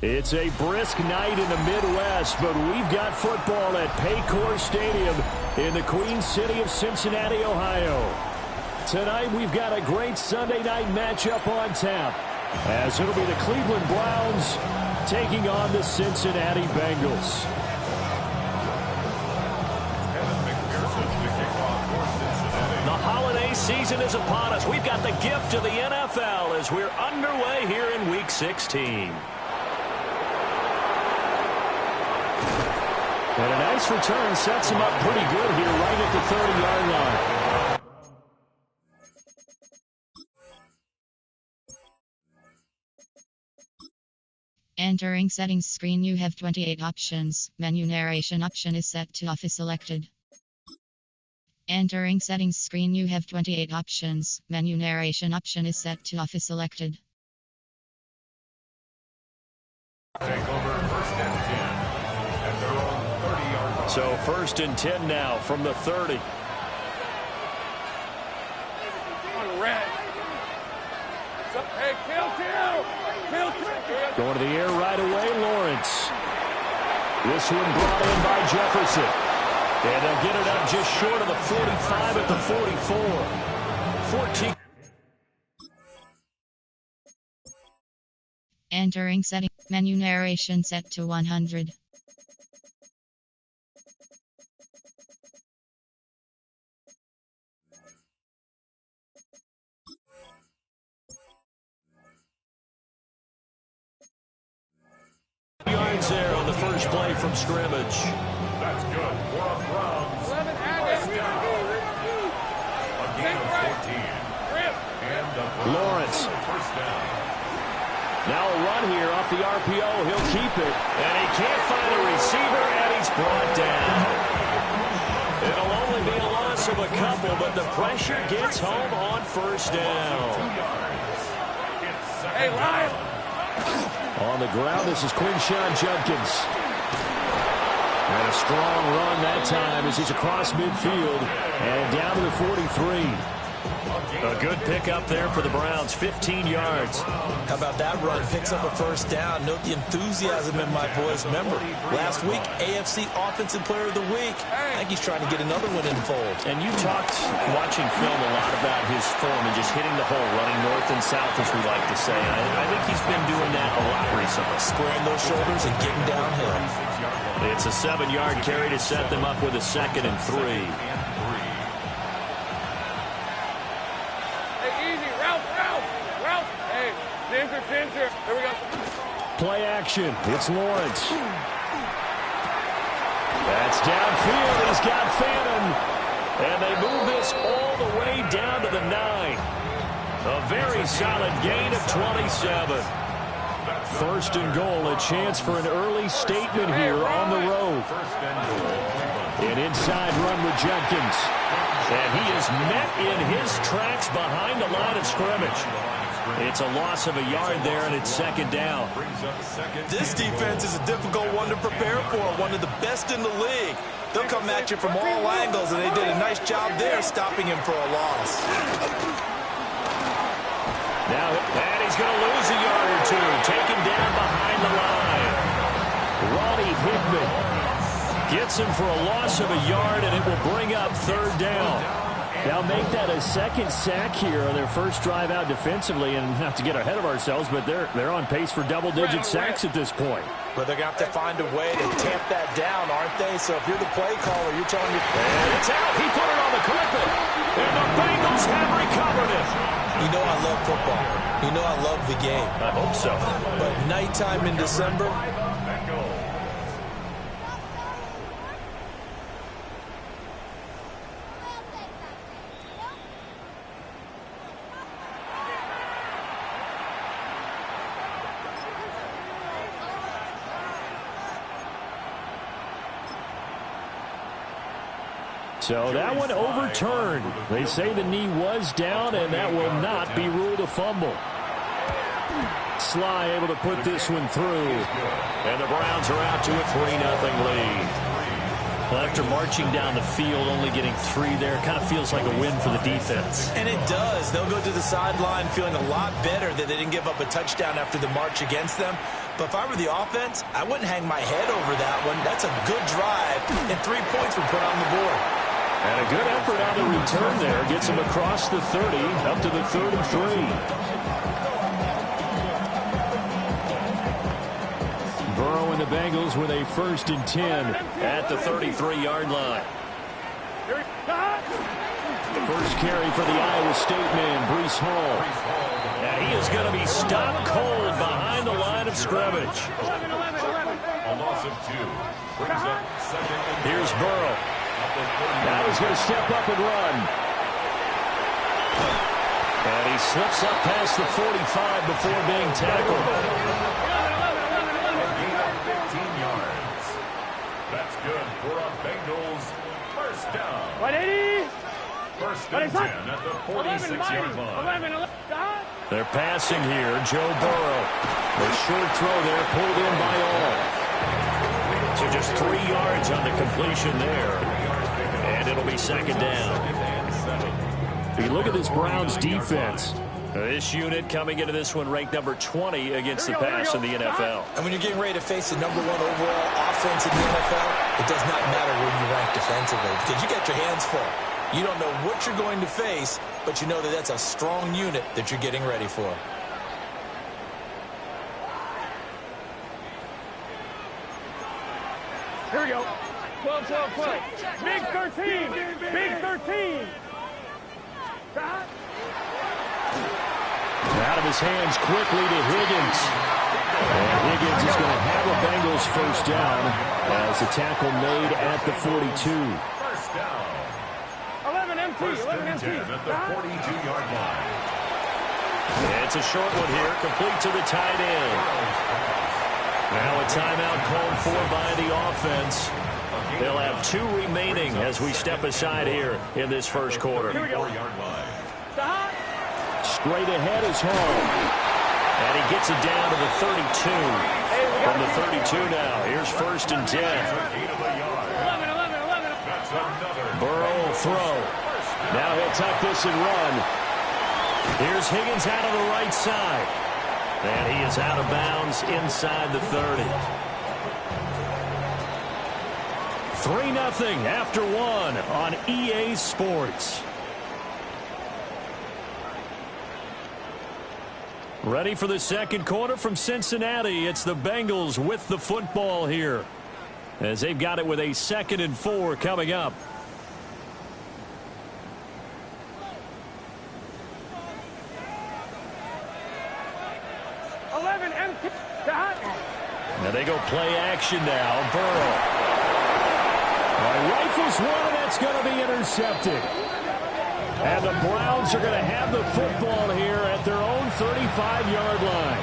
It's a brisk night in the Midwest, but we've got football at Paycor Stadium in the Queen City of Cincinnati, Ohio. Tonight, we've got a great Sunday night matchup on tap, as it'll be the Cleveland Browns taking on the Cincinnati Bengals. The holiday season is upon us. We've got the gift of the NFL as we're underway here in Week 16. And a nice return sets him up pretty good here right at the 30-yard line. Entering settings screen, you have 28 options. Menu narration option is set to off is selected. Entering settings screen, you have 28 options. Menu narration option is set to off is selected. Take over first and 10 at their own 30-yard line. So first and 10 now from the 30. On red. Hey, kill. Going to the air right away, Lawrence. This one brought in by Jefferson. And they'll get it up just short of the 45 at the 44. 14. Entering setting. Menu narration set to 100. Yards there on the first play from scrimmage. That's good. For the Browns. 11 A gain of 14. And the Lawrence. First down. Now a run here off the RPO. He'll keep it. And he can't find a receiver, and he's brought down. It'll only be a loss of a couple, but the pressure gets home on first down. Hey, Lyle. On the ground, this is Quinshawn Judkins. And a strong run that time as he's across midfield and down to the 43. A good pickup there for the Browns, 15 yards. How about that run? Picks up a first down. Note the enthusiasm in my voice. Remember, last week, AFC Offensive Player of the Week. I think he's trying to get another one in the fold. And you talked, watching film, a lot about his form and just hitting the hole, running north and south, as we like to say. I think he's been doing that a lot recently. Squaring those shoulders and getting downhill. It's a 7-yard carry to set them up with a 2nd and 3. Ginger. There we go. Play action. It's Lawrence. That's downfield. He's got Fannin. And they move this all the way down to the 9. A very solid gain of 27. First and goal. A chance for an early statement here on the road. An inside run with Judkins. And he is met in his tracks behind the line of scrimmage. It's a loss of a yard there, and it's 2nd down. This defense is a difficult one to prepare for, one of the best in the league. They'll come at you from all angles, and they did a nice job there stopping him for a loss. Now, and he's going to lose a yard or two, taken down behind the line. Ronnie Hickman gets him for a loss of a yard, and it will bring up 3rd down. Now make that a 2nd sack here on their first drive out defensively, and not to get ahead of ourselves, but they're on pace for double-digit sacks at this point. But they're going to have to find a way to tamp that down, aren't they? So if you're the play caller, you're telling your... And it's out. He put it on the carpet. And the Bengals have recovered it. You know I love football. You know I love the game. I hope so. But nighttime in December... So that one overturned. They say the knee was down, and that will not be ruled a fumble. Sly able to put this one through. And the Browns are out to a 3-0 lead. Well, after marching down the field, only getting 3 there, kind of feels like a win for the defense. And it does. They'll go to the sideline feeling a lot better that they didn't give up a touchdown after the march against them. But if I were the offense, I wouldn't hang my head over that one. That's a good drive, and 3 points were put on the board. And a good effort on the return there. Gets him across the 30, up to the 3rd and 3. Burrow and the Bengals with a 1st and 10 at the 33-yard line. The first carry for the Iowa State man, RupeHall. And he is going to be stopped cold behind the line of scrimmage. A loss of 2. Brings up 2nd and 10. Here's Burrow. Now he's going to step up and run. And he slips up past the 45 before being tackled. A gain of 15 yards. That's good for a Bengals first down. 180. First and 10 at the 46-yard line. They're passing here. Joe Burrow. The short throw there pulled in by all. So just 3 yards on the completion there. And it'll be 2nd down. If you look at this Browns defense, this unit coming into this one ranked number 20 against the pass in the NFL. And when you're getting ready to face the #1 overall offense in the NFL, it does not matter where you rank defensively because you got your hands full. You don't know what you're going to face, but you know that that's a strong unit that you're getting ready for. Here we go. 12, 12, 12. Big 13. Big 13. Out of his hands quickly to Higgins. And Higgins is going to have a Bengals first down as the tackle made at the 42. First down. 11 MT. First 11 and MT. 10 at the 42-yard line. It's a short one here, complete to the tight end. Now a timeout called for by the offense. They'll have 2 remaining as we step aside here in this first quarter. 44-yard line. Straight ahead is home. And he gets it down to the 32. From the 32 now, here's 1st and 10. Gain of a yard. 11. That's another. Burrow will throw. Now he'll tuck this and run. Here's Higgins out of the right side. And he is out of bounds inside the 30. 3-0 after 1 on EA Sports. Ready for the second quarter from Cincinnati. It's the Bengals with the football here, as they've got it with a 2nd and 4 coming up. Now they go play action now. Burrow. Rifles one, and that's going to be intercepted. And the Browns are going to have the football here at their own 35-yard line.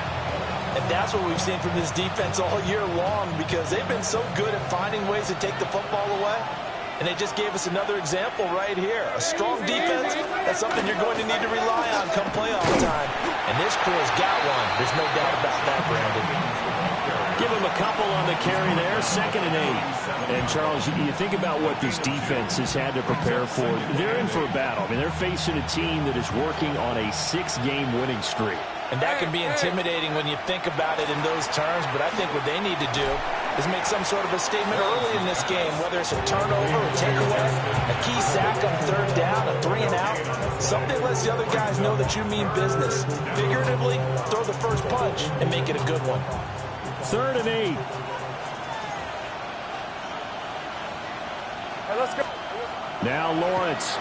And that's what we've seen from this defense all year long because they've been so good at finding ways to take the football away. And they just gave us another example right here. A strong defense, that's something you're going to need to rely on come playoff time. And this crew's got one. There's no doubt about that, Brandon. Give him a couple on the carry there, 2nd and 8. And, Charles, you think about what this defense has had to prepare for. They're in for a battle. I mean, they're facing a team that is working on a 6-game winning streak. And that can be intimidating when you think about it in those terms, but I think what they need to do is make some sort of a statement early in this game, whether it's a turnover, a takeaway, a key sack on 3rd down, a 3 and out. Something lets the other guys know that you mean business. Figuratively, throw the first punch and make it a good one. 3rd and 8. Let's go. Now Lawrence.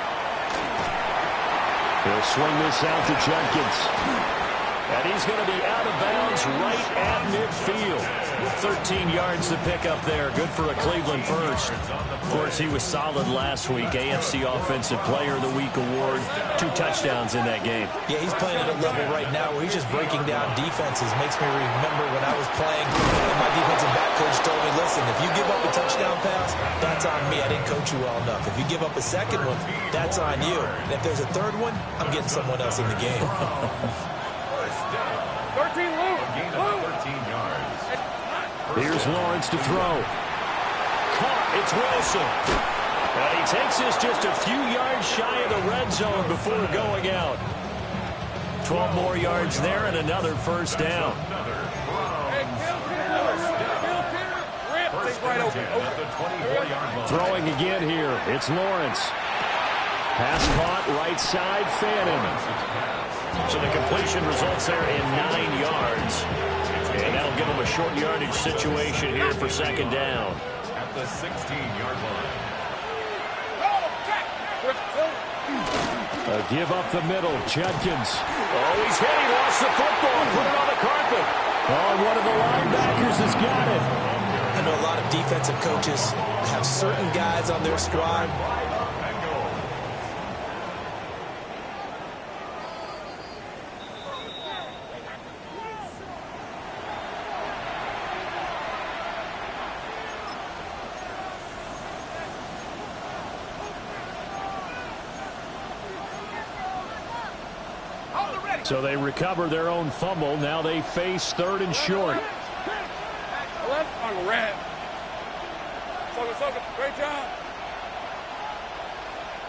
He'll swing this out to Jenkins. And he's going to be out of bounds right at midfield. 13 yards to pick up there. Good for a Cleveland first. Of course, he was solid last week. AFC Offensive Player of the Week award. 2 touchdowns in that game. Yeah, he's playing at a level right now where he's just breaking down defenses. Makes me remember when I was playing and my defensive back coach told me, listen, if you give up a touchdown pass, that's on me. I didn't coach you well enough. If you give up a second one, that's on you. And if there's a third one, I'm getting someone else in the game. 13, Luke. Gain of 13 yards. Here's Lawrence to throw. caught. It's Wilson. And he takes this just a few yards shy of the red zone before going out. 12 more yards there and another first down. Throwing again here. It's Lawrence. Pass caught right side, Fannin. So the completion results there in 9 yards. And that'll give them a short yardage situation here for second down. At the 16-yard line. A give up the middle. Judkins. Oh, he's hit. He lost the football. Put it on the carpet. Oh, one of the linebackers has got it. I know a lot of defensive coaches have certain guys on their squad. So they recover their own fumble. Now they face third and short. Left on red. Great job.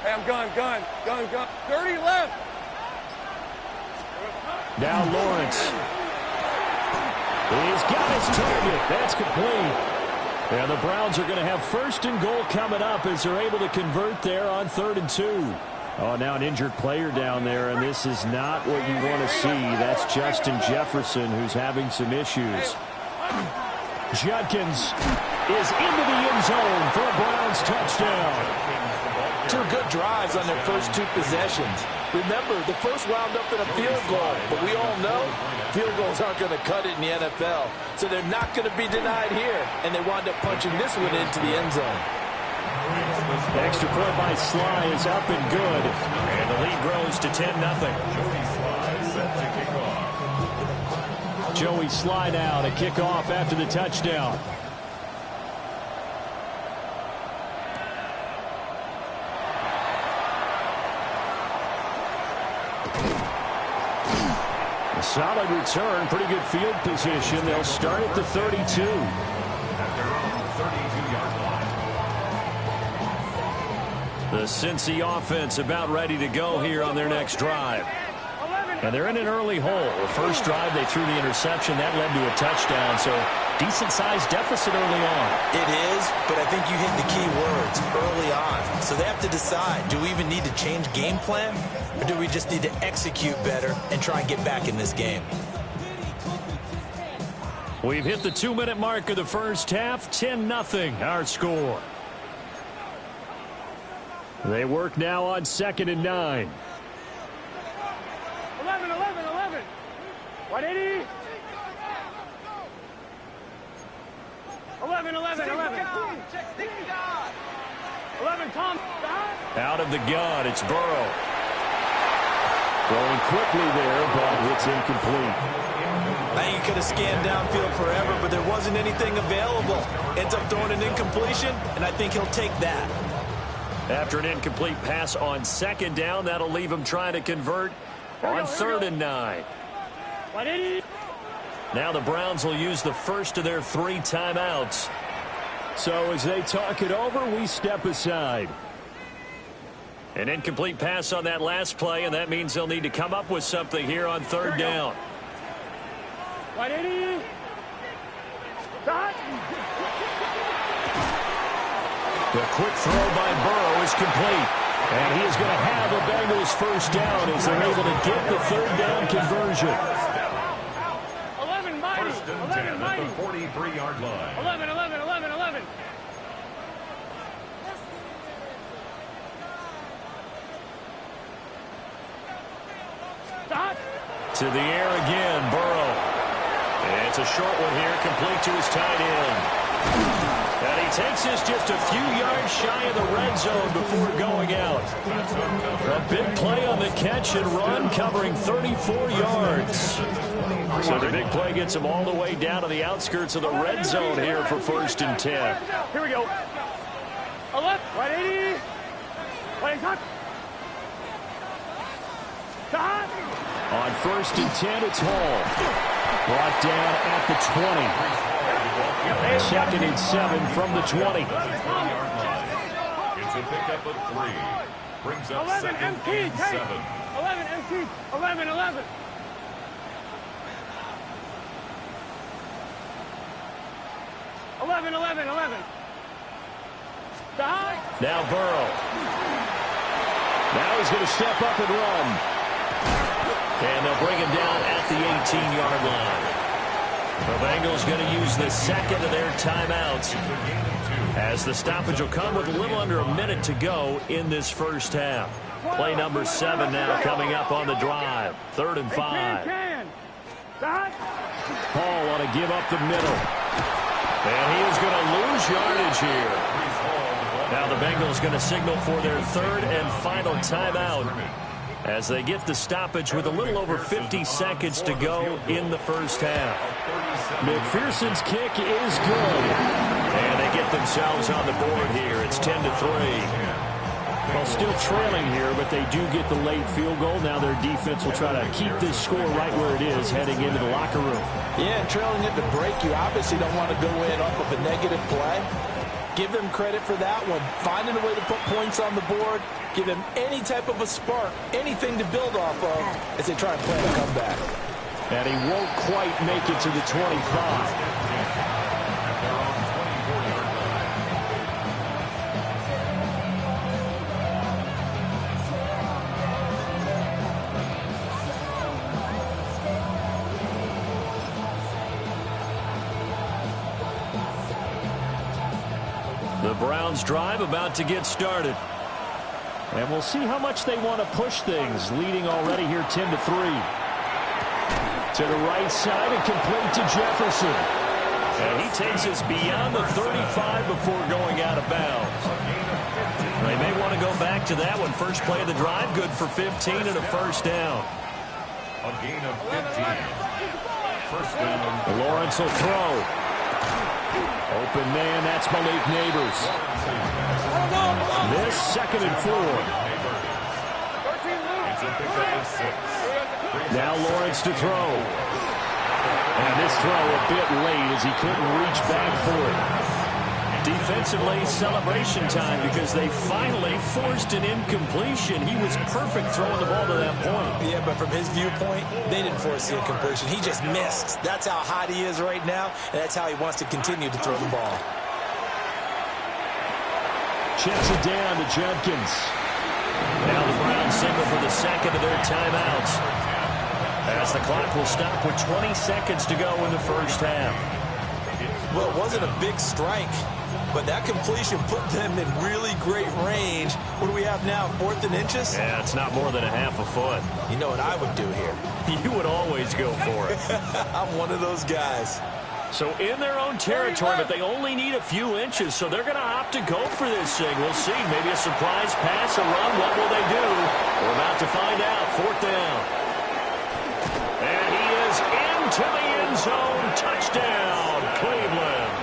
Hey, I'm gun. 30 left. Now Lawrence. He's got his target. That's complete. And the Browns are going to have first and goal coming up as they're able to convert there on 3rd and 2. Oh, now an injured player down there, and this is not what you want to see. That's Justin Jefferson, who's having some issues. Judkins is into the end zone for a Browns touchdown. 2 good drives on their first 2 possessions. Remember, the first wound up in a field goal, but we all know field goals aren't going to cut it in the NFL. So they're not going to be denied here, and they wound up punching this one into the end zone. Extra point by Sly is up and good. And the lead grows to 10-0. Joey Sly now to kick off after the touchdown. A solid return, pretty good field position. They'll start at the 32. At their own 32-yard line. The Cincy offense about ready to go here on their next drive. And they're in an early hole. The first drive, they threw the interception. That led to a touchdown, so decent-sized deficit early on. It is, but I think you hit the key words, early on. So they have to decide, do we even need to change game plan, or do we just need to execute better and try and get back in this game? We've hit the 2-minute mark of the first half. 10-0, our score. They work now on 2nd and 9. 11. 180. 11. 11, Tom. Out of the gun, it's Burrow. Throwing quickly there, but it's incomplete. I think he could have scanned downfield forever, but there wasn't anything available. Ends up throwing an incompletion, and I think he'll take that. After an incomplete pass on 2nd down, that'll leave him trying to convert on 3rd and 9. Now the Browns will use the first of their 3 timeouts. So as they talk it over, we step aside. An incomplete pass on that last play, and that means they'll need to come up with something here on 3rd down. 180. Stop. The quick throw by Burrow is complete. And he is going to have the Bengals first down as they're able to get the 3rd down conversion. 11 mighty. First and 10 at the 43-yard line. 11. Stop. To the air again, Burrow. And it's a short one here, complete to his tight end. And he takes this just a few yards shy of the red zone before going out. A big play on the catch and run, covering 34 yards. So the big play gets him all the way down to the outskirts of the red zone here for 1st and 10. Here we go. 11. 180. Stop. On 1st and 10, it's Hall. Brought down at the 20. Second and 7 from the 20. It's a pickup of 3. Brings up 11 second MT, and take. 7. 11 MT, 11, 11. 11, 11, 11. Stop. Now Burrow. Now he's going to step up and run. And they'll bring him down at the 18-yard line. The Bengals going to use the second of their timeouts, as the stoppage will come with a little under a minute to go in this first half. Play number 7 now coming up on the drive. 3rd and 5. Hall want to give up the middle. And he is going to lose yardage here. Now the Bengals going to signal for their 3rd and final timeout, as they get the stoppage with a little over 50 seconds to go in the first half. McPherson's kick is good. And they get themselves on the board here. It's 10-3. Well, still trailing here, but they do get the late field goal. Now their defense will try to keep this score right where it is heading into the locker room. Yeah, and trailing at the break, you obviously don't want to go in off of a negative play. Give them credit for that one. Finding a way to put points on the board. Give them any type of a spark, anything to build off of as they try and plan a comeback. And he won't quite make it to the 25. The Browns drive about to get started. And we'll see how much they want to push things, leading already here 10-3. To the right side and complete to Jefferson. And he takes us beyond the 35 before going out of bounds. They may want to go back to that one. First play of the drive, good for 15 and a first down. A gain of 15. First down. Lawrence will throw. Open man, that's Malik Neighbors. This 2nd and 4. It's a pickup of 6. Now Lawrence to throw. And this throw a bit late as he couldn't reach back for it. Defensively, celebration time because they finally forced an incompletion. He was perfect throwing the ball to that point. Yeah, but from his viewpoint, they didn't force the incompletion. He just missed. That's how hot he is right now, and that's how he wants to continue to throw the ball. Checks it down to Judkins. Now the Browns signal for the second of their timeouts, as the clock will stop with 20 seconds to go in the first half. Well, it wasn't a big strike, but that completion put them in really great range. What do we have now, 4th and inches? Yeah, it's not more than a half a foot. You know what I would do here? You would always go for it. I'm one of those guys. So in their own territory, but they only need a few inches, so they're going to opt to go for this thing. We'll see. Maybe a surprise pass, a run. What will they do? We're about to find out. 4th down. And he is into the end zone. Touchdown, Cleveland.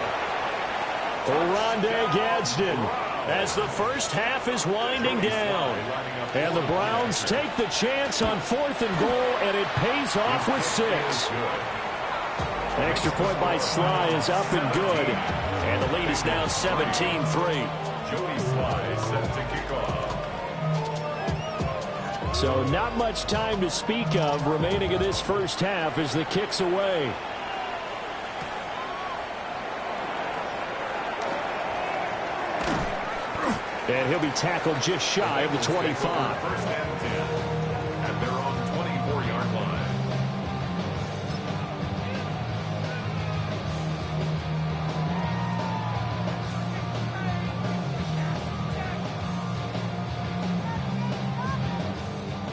Oronde Gadsden, As the first half is winding down. and the Browns take the chance on 4th and goal, and it pays off with 6. Extra point by Sly is up and good. And the lead is now 17-3. Jody Sly set to kick off. So not much time to speak of remaining in this first half as the kick's away. And he'll be tackled just shy of the 25. First and 10. And they're on 24-yard line.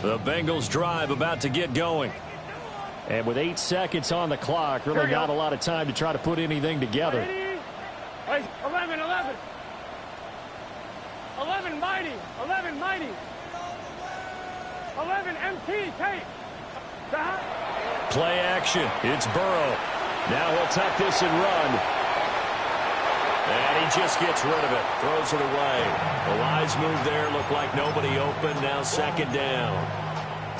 The Bengals drive about to get going. And with 8 seconds on the clock, really not a lot of time to try to put anything together. 11, 11. 11 mighty. 11 mighty. 11 MT, take. Play action. It's Burrow. Now he'll tuck this and run. And he just gets rid of it. Throws it away. The wise move there. Looked like nobody open. Now 2nd down.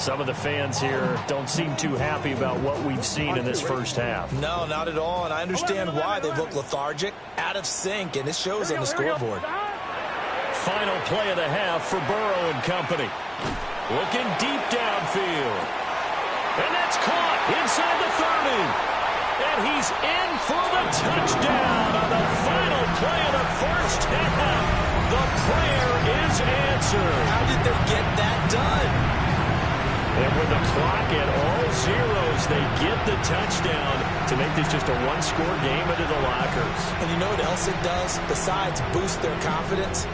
Some of the fans here don't seem too happy about what we've seen in this first half. No, not at all, and I understand why. They look lethargic, out of sync, and it shows on the scoreboard. Final play of the half for Burrow and company. Looking deep downfield. And that's caught inside the 30. And he's in for the touchdown on the final play of the first half. The prayer is answered. How did they get that done? And with the clock at all zeros, they get the touchdown to make this just a one-score game into the lockers. And you know what else it does? Besides boost their confidence,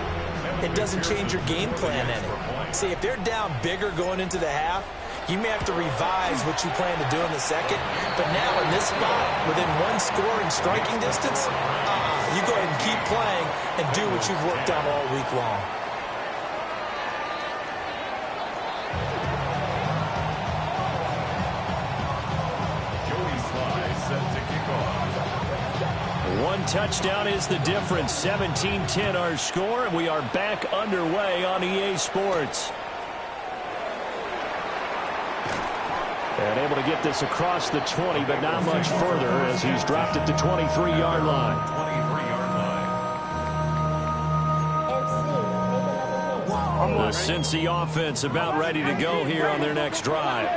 it doesn't change your game plan any. See, if they're down bigger going into the half, you may have to revise what you plan to do in the second. But now in this spot, within one scoring striking distance, you go ahead and keep playing and do what you've worked on all week long. One touchdown is the difference. 17-10 our score, and we are back underway on EA Sports. And able to get this across the 20, but not much further as he's dropped it to 23-yard line. 23-yard line. The Cincy offense about ready to go here on their next drive.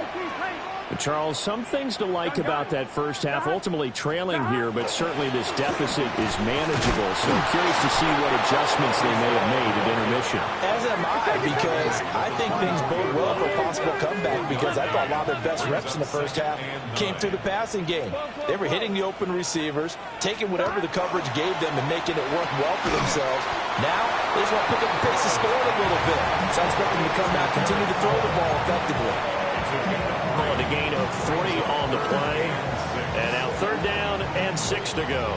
Charles, some things to like about that first half. Ultimately trailing here, but certainly this deficit is manageable. So I'm curious to see what adjustments they may have made at intermission. As am I, because I think things bode well for a possible comeback, because I thought a lot of their best reps in the first half came through the passing game. They were hitting the open receivers, taking whatever the coverage gave them and making it work well for themselves. Now, they just want to pick up the pace of scoring a little bit. So I expect them to come out, continue to throw the ball effectively. On the gain of 3 on the play. And now 3rd down and 6 to go.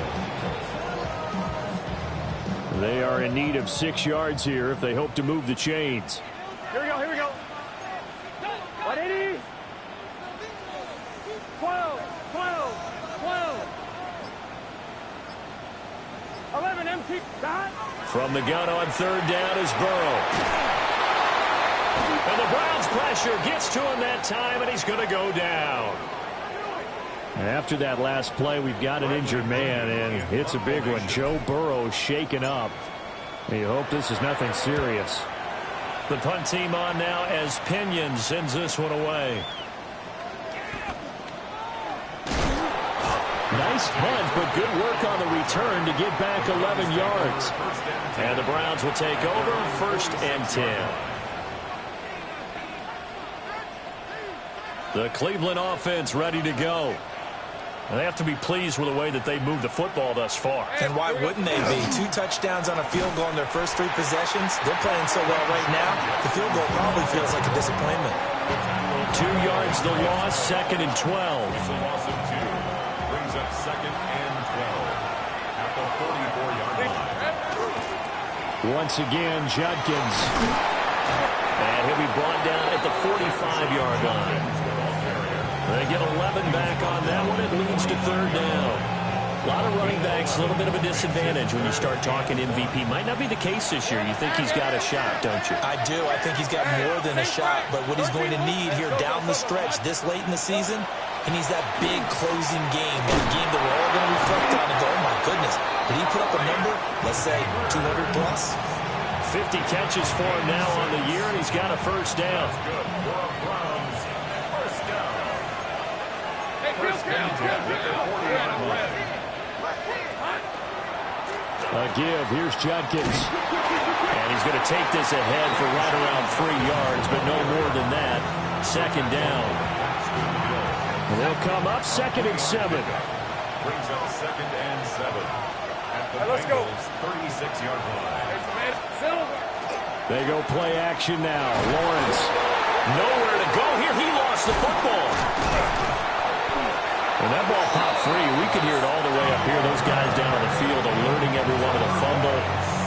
They are in need of 6 yards here if they hope to move the chains. Here we go, here we go. 180. 12, 11, empty. Dot. From the gun on 3rd down is Burrow. And the Browns' pressure gets to him that time, and he's going to go down. After that last play, we've got an injured man, and it's a big one. Joe Burrow shaken up. You hope this is nothing serious. The punt team on now as Pinion sends this one away. Nice punt, but good work on the return to get back 11 yards. And the Browns will take over 1st and 10. The Cleveland offense ready to go. And they have to be pleased with the way that they moved the football thus far. And why wouldn't they be? 2 touchdowns on a field goal in their first 3 possessions. They're playing so well right now, the field goal probably feels like a disappointment. 2 yards the loss, 2nd and 12. It's a loss of 2. Brings up 2nd and 12. At the 44-yard line. Once again, Judkins. And he'll be brought down at the 45-yard line. They get 11 back on that one. It leads to 3rd down. A lot of running backs, a little bit of a disadvantage when you start talking MVP. Might not be the case this year. You think he's got a shot, don't you? I do. I think he's got more than a shot. But what he's going to need here down the stretch this late in the season, he needs that big closing game. That game that we're all going to reflect on and go, oh, my goodness. Did he put up a number, let's say, 200 plus? 50 catches for him now on the year, and he's got a 1st down. Good for a Browns. 1st down. 1st down to the 40-yard line. A give. Here's Judkins. And he's going to take this ahead for right around 3 yards, but no more than that. 2nd down. They'll come up 2nd and 7. Brings up 2nd and 7. At the Bengals' 36-yard line. They go play action now. Lawrence. Nowhere to go here. He lost the football. And that ball popped free. We can hear it all the way up here. Those guys down on the field alerting everyone of the fumble.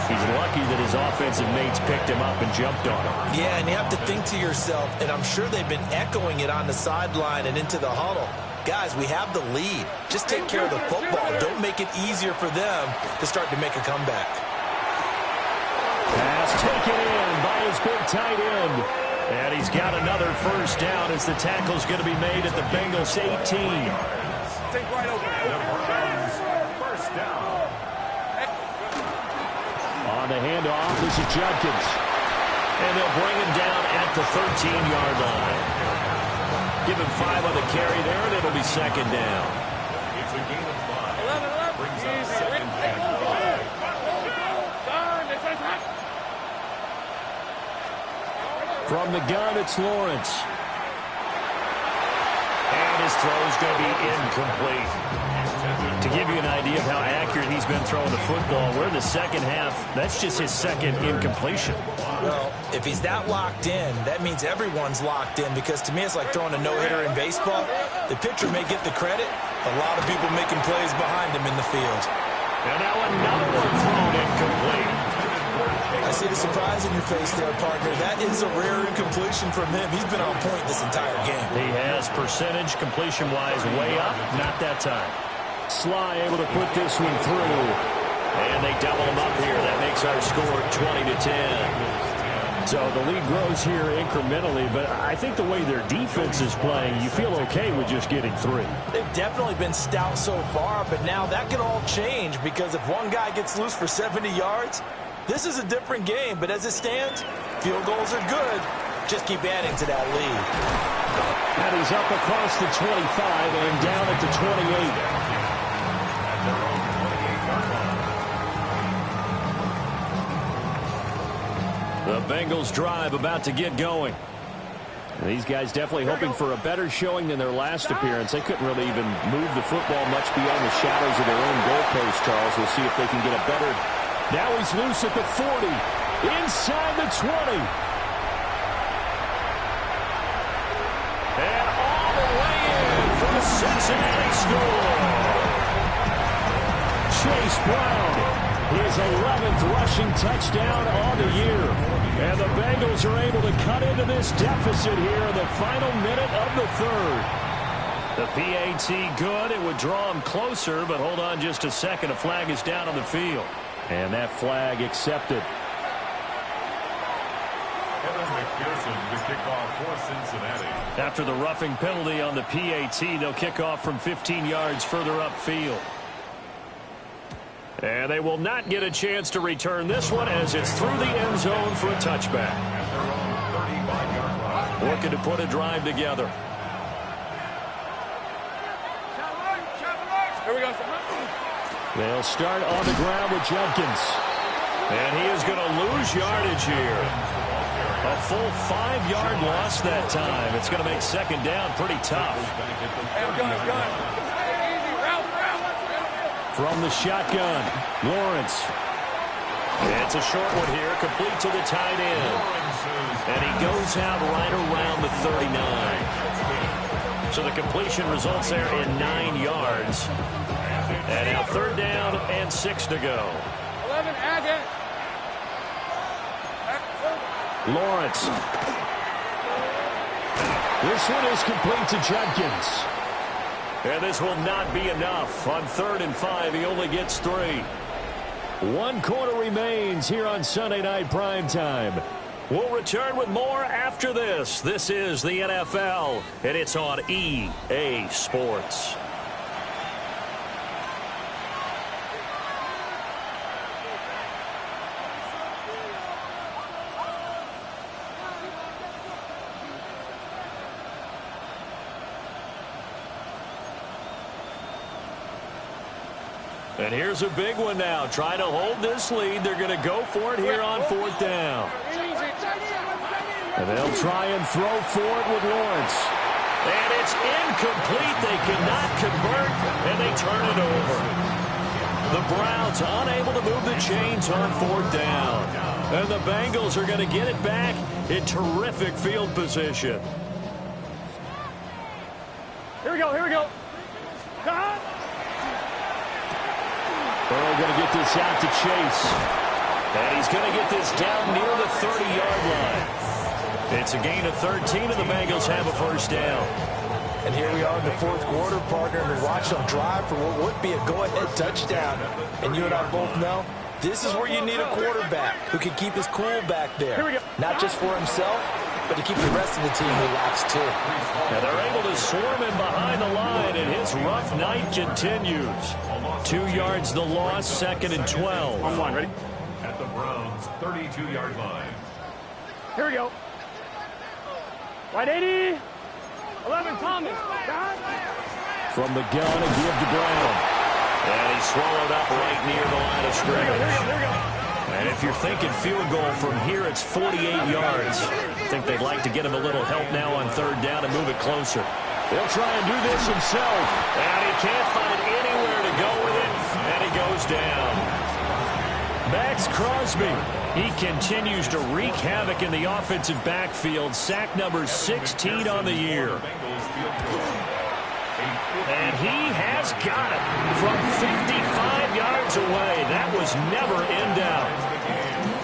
He's lucky that his offensive mates picked him up and jumped on him. Yeah, and you have to think to yourself, and I'm sure they've been echoing it on the sideline and into the huddle. Guys, we have the lead. Just take care of the football. Don't make it easier for them to start to make a comeback. Pass taken in by his big tight end. And he's got another first down as the tackle's going to be made at the Bengals 18. Take right over. First down. On the handoff, this is Judkins. And they'll bring him down at the 13-yard line. Give him 5 on the carry there, and it'll be second down. It's a gain of 5. 11. Brings up second and 5. From the gun, it's Lawrence. And his throw's going to be incomplete. To give you an idea of how accurate he's been throwing the football, we're in the second half. That's just his second incompletion. Well, if he's that locked in, that means everyone's locked in, because to me it's like throwing a no-hitter in baseball. The pitcher may get the credit. A lot of people making plays behind him in the field. And now another one thrown incomplete. I see the surprise in your face there, partner. That is a rare incompletion from him. He's been on point this entire game. He has percentage completion-wise way up. Not that time. Sly able to put this one through. And they double him up here. That makes our score 20-10. So the lead grows here incrementally, but I think the way their defense is playing, you feel okay with just getting 3. They've definitely been stout so far, but now that can all change, because if one guy gets loose for 70 yards, this is a different game. But as it stands, field goals are good. Just keep adding to that lead. And he's up across the 25 and down at the 28. The Bengals drive about to get going. These guys definitely hoping for a better showing than their last appearance. They couldn't really even move the football much beyond the shadows of their own goalpost, Charles. We'll see if they can get a better. Now he's loose at the 40, inside the 20. And all the way in for the Cincinnati score. Chase Brown, his 11th rushing touchdown on the year. And the Bengals are able to cut into this deficit here in the final minute of the third. The PAT good. It would draw him closer, but hold on just a second. A flag is down on the field. And that flag accepted. Evan McPherson to kick off for Cincinnati. After the roughing penalty on the PAT, they'll kick off from 15 yards further upfield. And they will not get a chance to return this one as it's through the end zone for a touchback. At their own 35-yard line. Working to put a drive together. Here we go. They'll start on the ground with Judkins. And he is going to lose yardage here. A full 5-yard loss that time. It's going to make second down pretty tough. From the shotgun, Lawrence. It's a short one here, complete to the tight end. And he goes out right around the 39. So the completion results there in 9 yards. And now third down and 6 to go. 11, Agate. Lawrence. This one is complete to Judkins. And this will not be enough. On 3rd and 5, he only gets 3. 1 quarter remains here on Sunday Night Primetime. We'll return with more after this. This is the NFL, and it's on EA Sports. And here's a big one now. Trying to hold this lead. They're going to go for it here on 4th down. And they'll try and throw for it with Lawrence. And it's incomplete. They cannot convert, and they turn it over. The Browns unable to move the chains on 4th down. And the Bengals are going to get it back in terrific field position. Here we go. Cut. Burrow going to get this out to Chase. And he's going to get this down near the 30-yard line. It's a gain of 13, and the Bengals have a first down. And here we are in the 4th quarter, partner, and we watch them drive for what would be a go-ahead touchdown. And you and I both know this is where you need a quarterback who can keep his cool back there. Here we go. Not just for himself, but to keep the rest of the team relaxed too. And they're able to swarm him behind the line, and his rough night continues. 2 yards the loss, 2nd and 12. On one, ready? At the Browns' 32-yard line. Here we go. Wide 80. 11, Thomas. From the gun, a give to Brown. And he's swallowed up right near the line of scrimmage. And if you're thinking field goal from here, it's 48 yards. I think they'd like to get him a little help now on 3rd down and move it closer. He'll try and do this himself. And he can't find anywhere to go with it. And he goes down. Max Crosby. He continues to wreak havoc in the offensive backfield. Sack number 16 on the year. And he has got it from 55 yards away. That was never in doubt.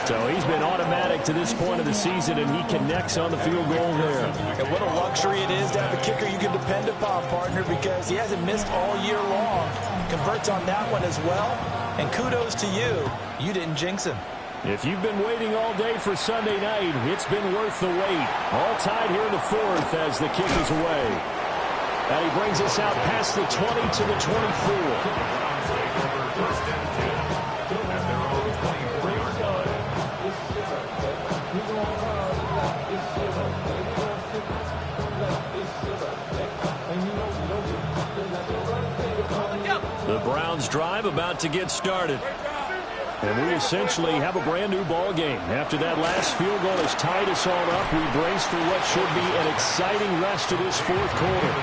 So he's been automatic to this point of the season, and he connects on the field goal there. And what a luxury it is to have a kicker you can depend upon, partner, because he hasn't missed all year long. Converts on that one as well. And kudos to you. You didn't jinx him. If you've been waiting all day for Sunday night, it's been worth the wait. All tied here in the 4th as the kick is away. And he brings us out past the 20 to the 24. The Browns drive about to get started. And we essentially have a brand new ball game. After that last field goal has tied us all up, we brace for what should be an exciting rest of this 4th quarter.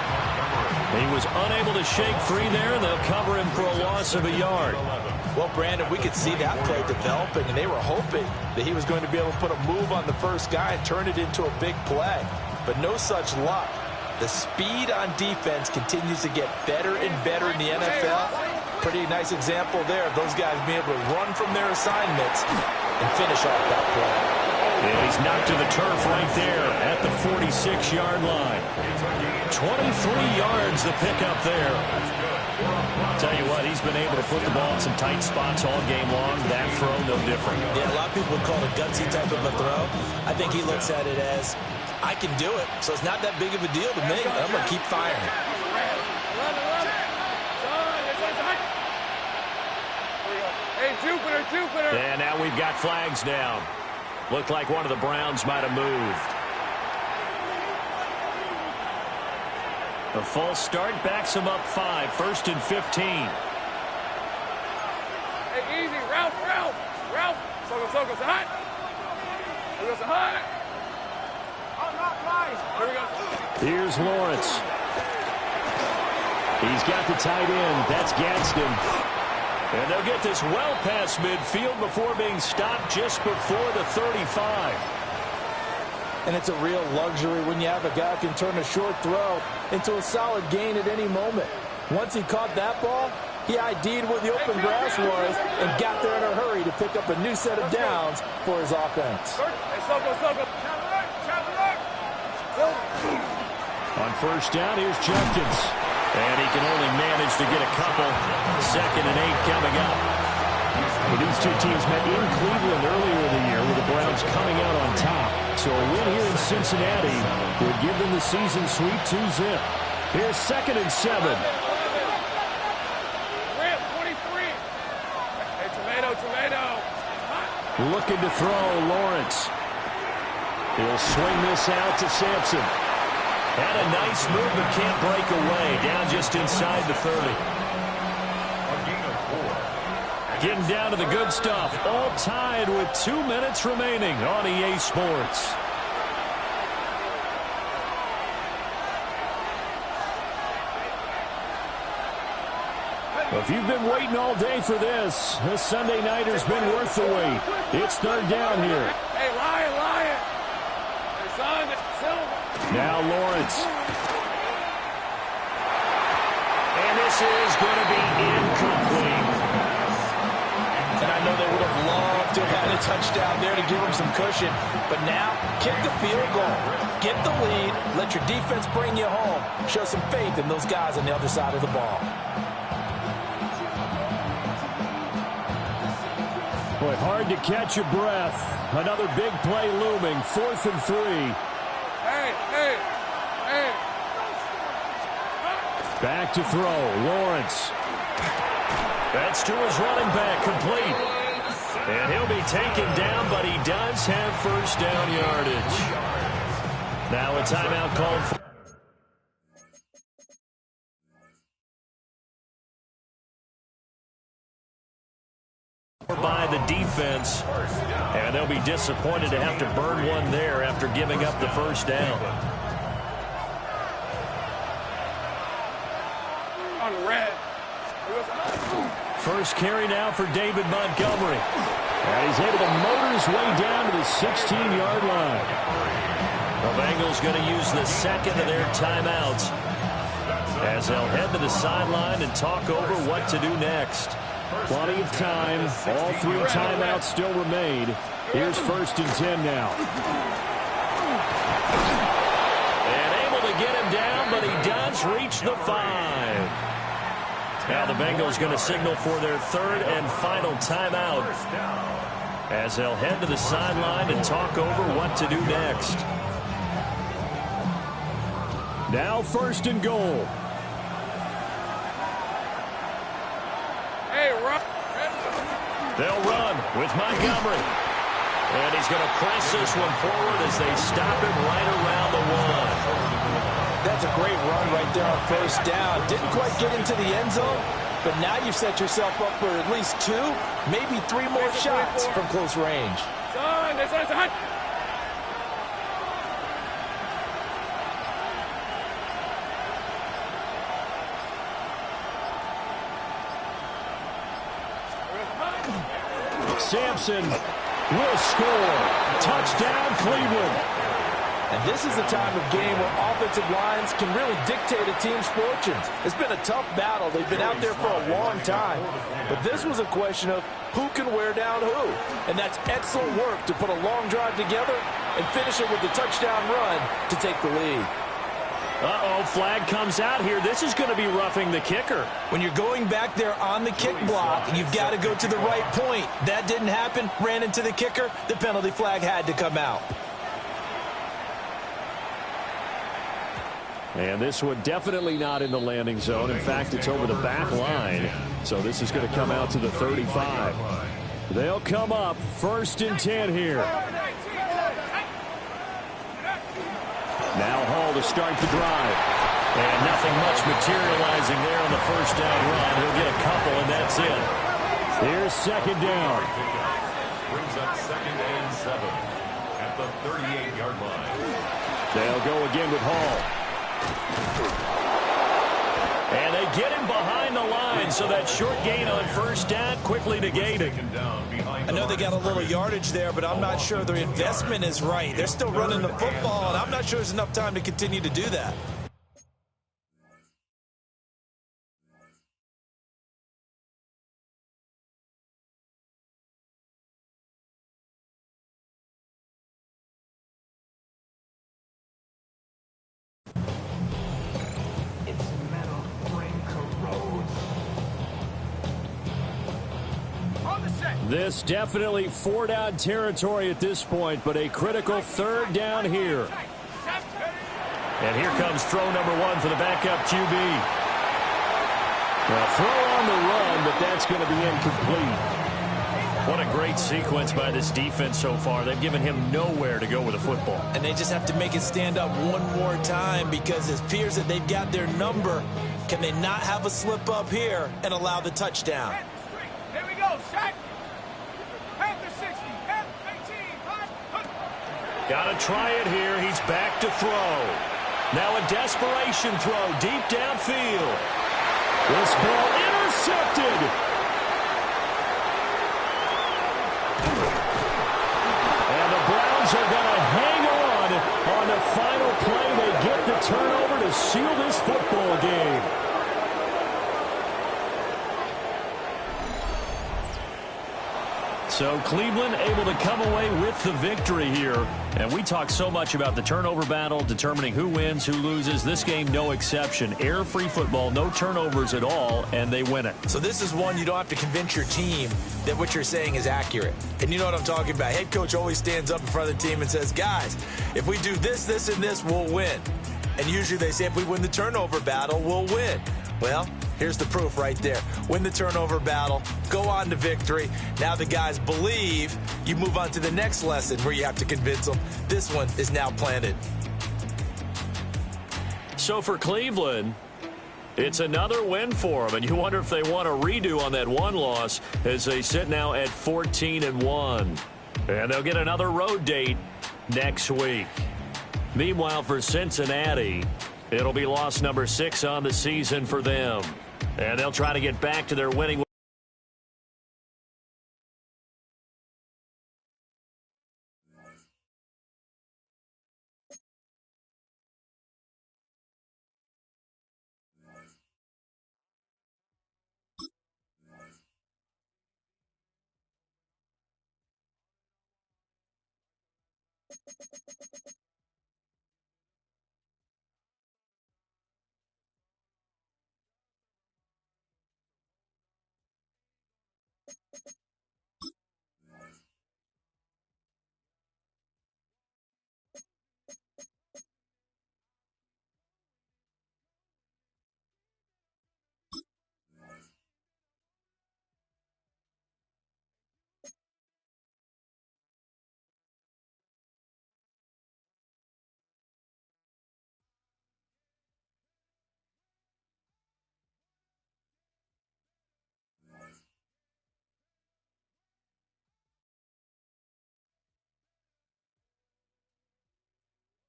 He was unable to shake free there, and they'll cover him for a loss of a yard. Well, Brandon, we could see that play developing, and they were hoping that he was going to be able to put a move on the first guy and turn it into a big play. But no such luck. The speed on defense continues to get better and better in the NFL. Pretty nice example there of those guys being able to run from their assignments and finish off that play. And he's knocked to the turf right there at the 46-yard line. 23 yards the pickup there. Tell you what, he's been able to put the ball in some tight spots all game long. That throw, no different. Yeah, a lot of people would call it a gutsy type of a throw. I think he looks at it as, I can do it, so it's not that big of a deal to me. I'm going to keep firing. Hey, Jupiter. And now we've got flags down. Looked like one of the Browns might have moved. A false start backs him up 5, 1st and 15. Hey, easy. Ralph. Soko, say hi. Here we go, say hi. Here we go. Here's Lawrence. He's got the tight end. That's Gadsden. And they'll get this well past midfield before being stopped just before the 35. And it's a real luxury when you have a guy who can turn a short throw into a solid gain at any moment. Once he caught that ball, he ID'd where the open grass was and got there in a hurry to pick up a new set of downs for his offense. Hey, Soko. On 1st down, here's Jenkins. And he can only manage to get a couple. 2nd and 8 coming up. Well, these two teams met in Cleveland earlier in the year with the Browns coming out on top. So a win here in Cincinnati would give them the season sweep 2-zip. Here's 2nd and 7. Rip, 23. Hey, tomato. Looking to throw, Lawrence. He'll swing this out to Sampson. Had a nice move, but can't break away. Down just inside the 30. Getting down to the good stuff. All tied with 2 minutes remaining on EA Sports. If you've been waiting all day for this Sunday nighter's been worth the wait. It's 3rd down here. Hey, Lion. Hey, son, Silver. Now Lawrence. And this is going to be incomplete. And I know they would have loved to have had a touchdown there to give them some cushion. But now, kick the field goal. Get the lead. Let your defense bring you home. Show some faith in those guys on the other side of the ball. Boy, hard to catch your breath. Another big play looming. 4th and 3. Back to throw, Lawrence. That's to his running back, complete. And he'll be taken down, but he does have first down yardage. Now a timeout called for by the defense. And they'll be disappointed to have to burn one there after giving up the first down. On red. First carry now for David Montgomery. And he's able to motor his way down to the 16-yard line. The Bengals going to use the second of their timeouts as they'll head to the sideline and talk over what to do next. Plenty of time. All three timeouts still remain. Here's 1st and 10 now. And able to get him down, but he does reach the 5. Now the Bengals going to signal for their third and final timeout as they'll head to the sideline and talk over what to do next. Now 1st and goal. They'll run with Montgomery. And he's going to press this one forward as they stop him right around the 1. That's a great run right there on first down. Didn't quite get into the end zone, but now you've set yourself up for at least 2, maybe 3 more shots from close range. Sampson will score. Touchdown, Cleveland. And this is the time of game where offensive lines can really dictate a team's fortunes. It's been a tough battle. They've been out there for a long time. But this was a question of who can wear down who. And that's excellent work to put a long drive together and finish it with a touchdown run to take the lead. Uh-oh, flag comes out here. This is going to be roughing the kicker. When you're going back there on the kick block, you've got to go to the right point. That didn't happen. Ran into the kicker. The penalty flag had to come out. And this one definitely not in the landing zone. In fact, it's over the back line. So this is going to come out to the 35. They'll come up 1st and 10 here. Now Hall to start the drive. And nothing much materializing there on the first down run. He'll get a couple, and that's it. Here's 2nd down. Brings up 2nd and 7 at the 38-yard line. They'll go again with Hall. And they get him behind the line, so that short gain on first down quickly negated. I know they got a little yardage there, but I'm not sure their investment is right. They're still running the football, and I'm not sure there's enough time to continue to do that. This definitely 4-down territory at this point, but a critical 3rd down here. And here comes throw number 1 for the backup QB. Well, throw on the run, but that's going to be incomplete. What a great sequence by this defense so far. They've given him nowhere to go with the football. And they just have to make it stand up one more time because it appears that they've got their number. Can they not have a slip up here and allow the touchdown? Here we go, sack. Got to try it here. He's back to throw. Now a desperation throw deep downfield. This ball intercepted. And the Browns are going to hang on the final play. They get the turnover to seal this football game. So Cleveland able to come away with the victory here. And we talk so much about the turnover battle, determining who wins, who loses. This game, no exception. Air-free football, no turnovers at all, and they win it. So this is one you don't have to convince your team that what you're saying is accurate. And you know what I'm talking about. Head coach always stands up in front of the team and says, guys, if we do this, this, and this, we'll win. And usually they say if we win the turnover battle, we'll win. Well, here's the proof right there. Win the turnover battle, go on to victory. Now the guys believe. You move on to the next lesson where you have to convince them. This one is now planted. So for Cleveland, it's another win for them. And you wonder if they want a redo on that one loss as they sit now at 14-1. And they'll get another road date next week. Meanwhile, for Cincinnati, it'll be loss number 6 on the season for them. And they'll try to get back to their winning.